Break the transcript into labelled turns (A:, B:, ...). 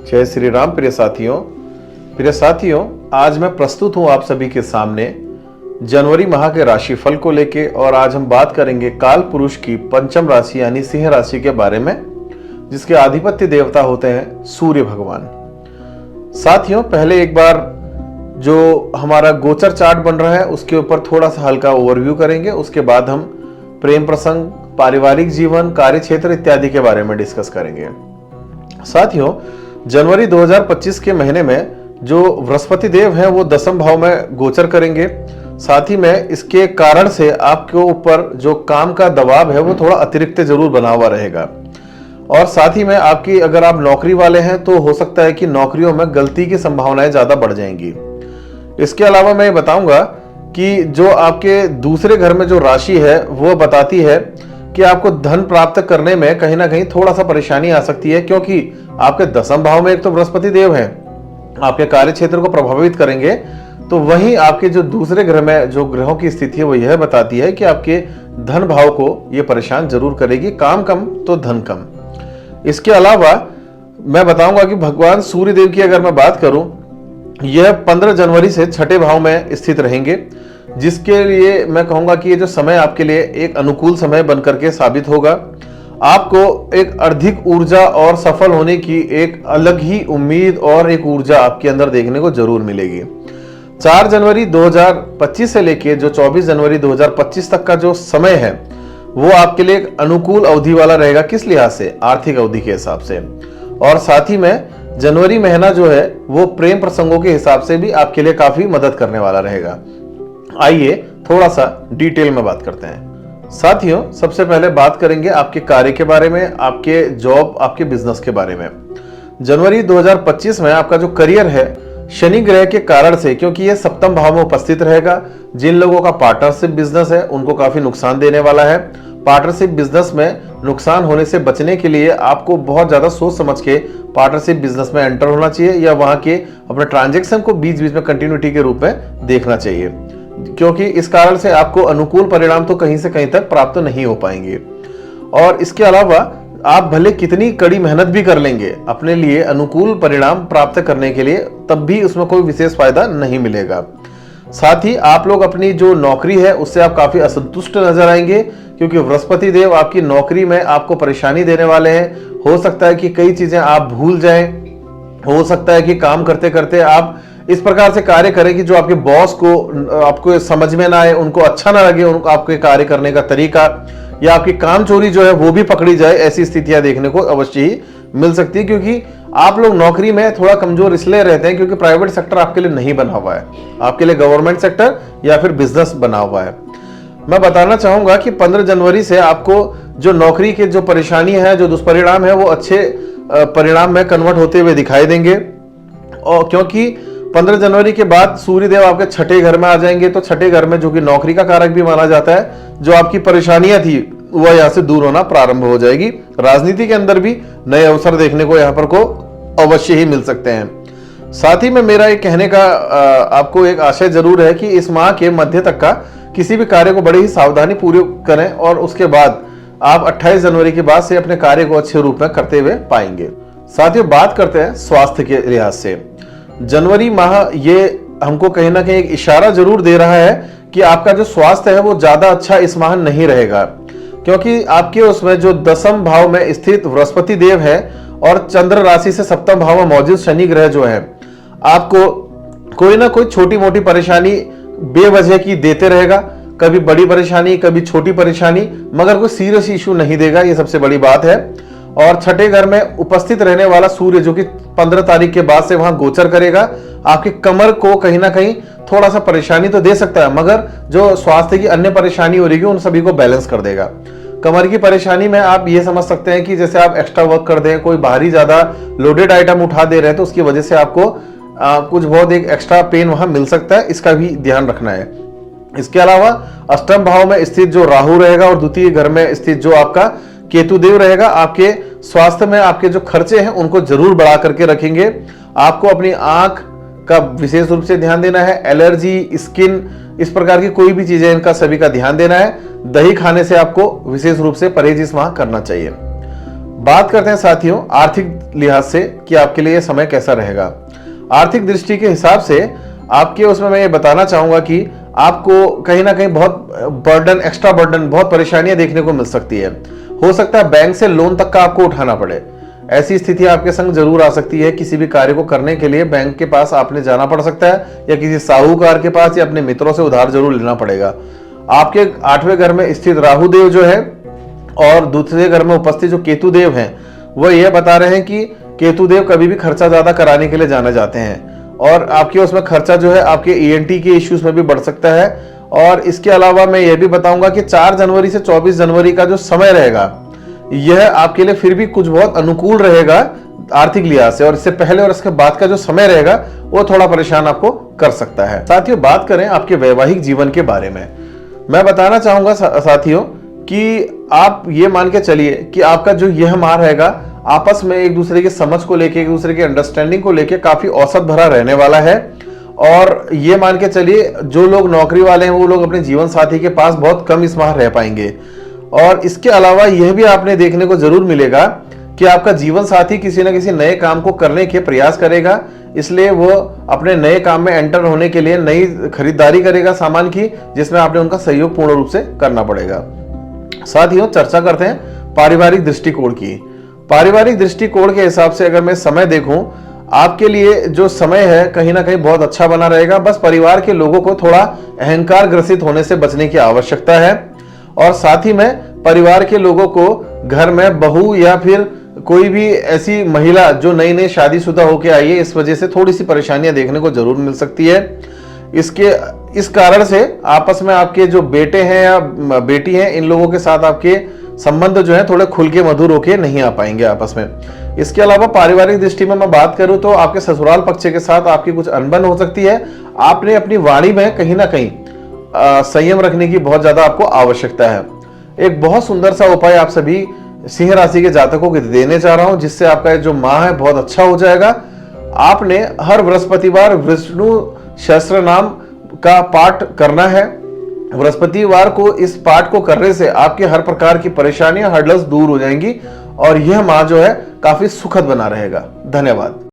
A: जय श्री राम। प्रिय साथियों, आज मैं प्रस्तुत हूं आप सभी के सामने जनवरी माह के राशिफल को लेके। और आज हम बात करेंगे काल पुरुष की पंचम राशि यानी सिंह राशि के बारे में, जिसके आधिपत्य देवता होते हैं सूर्य भगवान। साथियों, पहले एक बार जो हमारा गोचर चार्ट बन रहा है उसके ऊपर थोड़ा सा हल्का ओवरव्यू करेंगे। उसके बाद हम प्रेम प्रसंग, पारिवारिक जीवन, कार्य क्षेत्र इत्यादि के बारे में डिस्कस करेंगे। साथियों, जनवरी 2025 के महीने में जो बृहस्पति देव हैं वो दसम भाव में गोचर करेंगे। साथ ही में इसके कारण से आपके ऊपर जो काम का दबाव है वो थोड़ा अतिरिक्त जरूर बना हुआ रहेगा। और साथ ही में आपकी अगर आप नौकरी वाले हैं तो हो सकता है कि नौकरियों में गलती की संभावनाएं ज्यादा बढ़ जाएंगी। इसके अलावा मैं बताऊंगा कि जो आपके दूसरे घर में जो राशि है वो बताती है कि आपको धन प्राप्त करने में कहीं ना कहीं थोड़ा सा परेशानी आ सकती है, क्योंकि आपके दसम भाव में एक तो बृहस्पति देव है, आपके कार्य क्षेत्र को प्रभावित करेंगे। तो वहीं आपके जो दूसरे ग्रह में जो ग्रहों की स्थिति है वो यह बताती है कि आपके धन भाव को ये परेशान जरूर करेगी। काम कम तो धन कम। इसके अलावा मैं बताऊंगा कि भगवान सूर्य देव की अगर मैं बात करूं, यह 15 जनवरी से छठे भाव में स्थित रहेंगे, जिसके लिए मैं कहूंगा कि ये जो समय आपके लिए एक अनुकूल समय बनकर के साबित होगा। आपको एक अधिक ऊर्जा और सफल होने की एक अलग ही उम्मीद और एक ऊर्जा आपके अंदर देखने को जरूर मिलेगी। 4 जनवरी 2025 से लेके जो 24 जनवरी 2025 तक का जो समय है वो आपके लिए एक अनुकूल अवधि वाला रहेगा। किस लिहाज से? आर्थिक अवधि के हिसाब से। और साथ ही में जनवरी महीना जो है वो प्रेम प्रसंगों के हिसाब से भी आपके लिए काफी मदद करने वाला रहेगा। आइए थोड़ा सा डिटेल में बात करते हैं। साथियों, सबसे पहले बात करेंगे आपके कार्य के बारे में, आपके जॉब, आपके बिजनेस के बारे में। जनवरी 2025 में आपका जो करियर है शनि ग्रह के कारण से, क्योंकि ये सप्तम भाव में उपस्थित रहेगा, जिन लोगों का पार्टनरशिप बिजनेस है उनको काफी नुकसान देने वाला है। पार्टनरशिप बिजनेस में नुकसान होने से बचने के लिए आपको बहुत ज्यादा सोच समझ के पार्टनरशिप बिजनेस में एंटर होना चाहिए, या वहां के अपने ट्रांजैक्शन को बीच बीच में कंटिन्यूटी के रूप में देखना चाहिए, क्योंकि इस कारण से आपको अनुकूल परिणाम तो कहीं से कहीं तक प्राप्त नहीं हो पाएंगे। और इसके अलावा आप भले कितनी कड़ी मेहनत भी कर लेंगे अपने लिए अनुकूल परिणाम प्राप्त करने के लिए, तब भी उसमें कोई विशेष फायदा नहीं मिलेगा। साथ ही आप लोग अपनी जो नौकरी है उससे आप काफी असंतुष्ट नजर आएंगे, क्योंकि बृहस्पति देव आपकी नौकरी में आपको परेशानी देने वाले हैं। हो सकता है कि कई चीजें आप भूल जाएं, हो सकता है कि काम करते करते आप इस प्रकार से कार्य करें कि जो आपके बॉस को आपको समझ में ना आए, उनको अच्छा ना लगे, उनको आपके कार्य करने का तरीका, या आपकी काम चोरी जो है वो भी पकड़ी जाए। ऐसी स्थितियां देखने को अवश्य ही मिल सकती है, क्योंकि आप लोग नौकरी में थोड़ा कमजोर इसलिए रहते हैं क्योंकि प्राइवेट सेक्टर आपके लिए नहीं बना हुआ है, आपके लिए गवर्नमेंट सेक्टर या फिर बिजनेस बना हुआ है। मैं बताना चाहूंगा कि 15 जनवरी से आपको जो नौकरी के जो परेशानी है, जो दुष्परिणाम है, वो अच्छे परिणाम में कन्वर्ट होते हुए दिखाई देंगे। और क्योंकि 15 जनवरी के बाद सूर्यदेव आपके छठे घर में आ जाएंगे, तो छठे घर में जो कि नौकरी का कारक भी माना जाता है, जो आपकी परेशानियां थी वह यहाँ से दूर होना प्रारंभ हो जाएगी। राजनीति के अंदर भी नए अवसर देखने को यहाँ पर को अवश्य ही मिल सकते हैं। साथ ही में मेरा एक कहने का आपको एक आशय जरूर है कि इस माह के मध्य तक का किसी भी कार्य को बड़ी ही सावधानी पूर्वक करें, और उसके बाद आप 28 जनवरी के बाद से अपने कार्य को अच्छे रूप में करते हुए पाएंगे। साथियों, बात करते हैं स्वास्थ्य के लिहाज से। जनवरी माह ये हमको कहीं ना कहीं एक इशारा जरूर दे रहा है कि आपका जो स्वास्थ्य है वो ज्यादा अच्छा इस माह नहीं रहेगा, क्योंकि आपके उसमें जो दसम भाव में स्थित बृहस्पति देव है और चंद्र राशि से सप्तम भाव में मौजूद शनि ग्रह जो है आपको कोई ना कोई छोटी मोटी परेशानी बेवजह की देते रहेगा। कभी बड़ी परेशानी, कभी छोटी परेशानी, मगर कोई सीरियस इशू नहीं देगा, ये सबसे बड़ी बात है। और छठे घर में उपस्थित रहने वाला सूर्य जो कि 15 तारीख के बाद से वहां गोचर करेगा, आपकी कमर को कहीं ना कहीं थोड़ा सा परेशानी तो दे सकता है, मगर जो स्वास्थ्य की अन्य परेशानी हो रही है उन सभी को बैलेंस कर देगा। कमर की परेशानी में आप ये समझ सकते हैं कि जैसे आप एक्स्ट्रा वर्क कर दें, कोई भारी ज्यादा लोडेड आइटम उठा दे रहे हैं, तो उसकी वजह से आपको कुछ बहुत एक एक्स्ट्रा पेन वहां मिल सकता है, इसका भी ध्यान रखना है। इसके अलावा अष्टम भाव में स्थित जो राहु रहेगा और द्वितीय घर में स्थित जो आपका केतु देव रहेगा, आपके स्वास्थ्य में आपके जो खर्चे हैं उनको जरूर बढ़ा करके रखेंगे। आपको अपनी आंख का विशेष रूप से ध्यान देना है, एलर्जी, स्किन, इस प्रकार की कोई भी चीजें इनका सभी का ध्यान देना है। दही खाने से आपको विशेष रूप से परहेज इस माह करना चाहिए। बात करते हैं साथियों आर्थिक लिहाज से कि आपके लिए समय कैसा रहेगा। आर्थिक दृष्टि के हिसाब से आपके उसमें मैं ये बताना चाहूंगा कि आपको कहीं ना कहीं बहुत बर्डन, एक्स्ट्रा बर्डन, बहुत परेशानियां देखने को मिल सकती है। हो सकता है बैंक से लोन तक का आपको उठाना पड़े। ऐसी स्थिति आपके संग जरूर आ सकती है। किसी भी कार्य को करने के लिए बैंक के पास आपने जाना पड़ सकता है या किसी साहूकार के पास या अपने मित्रों से उधार जरूर लेना पड़ेगा। आपके 8वें घर में स्थित राहु देव जो है और दूसरे घर में उपस्थित जो केतु देव हैं, वो यह बता रहे हैं कि केतु देव कभी भी खर्चा ज्यादा कराने के लिए जाने जाते हैं और आपके उसमें खर्चा जो है आपके ईएनटी के इश्यूज में भी बढ़ सकता है। और इसके अलावा मैं यह भी बताऊंगा कि 4 जनवरी से 24 जनवरी का जो समय रहेगा यह आपके लिए फिर भी कुछ बहुत अनुकूल रहेगा आर्थिक लिहाज से, और इससे पहले और इसके बाद का जो समय रहेगा वो थोड़ा परेशान आपको कर सकता है। साथियों बात करें आपके वैवाहिक जीवन के बारे में, मैं बताना चाहूंगा साथियों कि आप ये मान के चलिए कि आपका जो यह माह रहेगा आपस में एक दूसरे की समझ को लेके, एक दूसरे की अंडरस्टैंडिंग को लेके काफी औसत भरा रहने वाला है। और ये मान के चलिए जो लोग नौकरी वाले हैं वो लोग अपने जीवन साथी के पास बहुत कम इस माह रह पाएंगे। और इसके अलावा यह भी आपने देखने को जरूर मिलेगा कि आपका जीवन साथी किसी न किसी नए काम को करने के प्रयास करेगा, इसलिए वो अपने नए काम में एंटर होने के लिए नई खरीदारी करेगा सामान की, जिसमें आपने उनका सहयोग पूर्ण रूप से करना पड़ेगा। साथियों चर्चा करते हैं पारिवारिक दृष्टिकोण की। पारिवारिक दृष्टिकोण के हिसाब से अगर मैं समय देखूं, आपके लिए जो समय है कहीं ना कहीं बहुत अच्छा बना रहेगा। बस परिवार के लोगों को थोड़ा अहंकार ग्रसित होने से बचने की आवश्यकता है। और साथ ही में परिवार के लोगों को घर में बहू या फिर कोई भी ऐसी महिला जो नई नई शादीशुदा होकर आई है, इस वजह से थोड़ी सी परेशानियां देखने को जरूर मिल सकती है। इस कारण से आपस में आपके जो बेटे हैं या बेटी हैं, इन लोगों के साथ आपके संबंध जो है थोड़े खुल के मधुर होके नहीं आ पाएंगे आपस में। इसके अलावा पारिवारिक दृष्टि में मैं बात करूं तो आपके ससुराल पक्ष के साथ आपकी कुछ अनबन हो सकती है। आपने अपनी वाणी में कहीं ना कहीं संयम रखने की बहुत ज्यादा आपको आवश्यकता है। एक बहुत सुंदर सा उपाय आप सभी सिंह राशि के जातकों को देने चाह रहा हूं, जिससे आपका जो माह है बहुत अच्छा हो जाएगा। आपने हर बृहस्पतिवार विष्णु सहस्त्र नाम का पाठ करना है। बृहस्पतिवार को इस पाठ को करने से आपके हर प्रकार की परेशानियां, हर्डल्स दूर हो जाएंगी और यह माह जो है काफी सुखद बना रहेगा। धन्यवाद।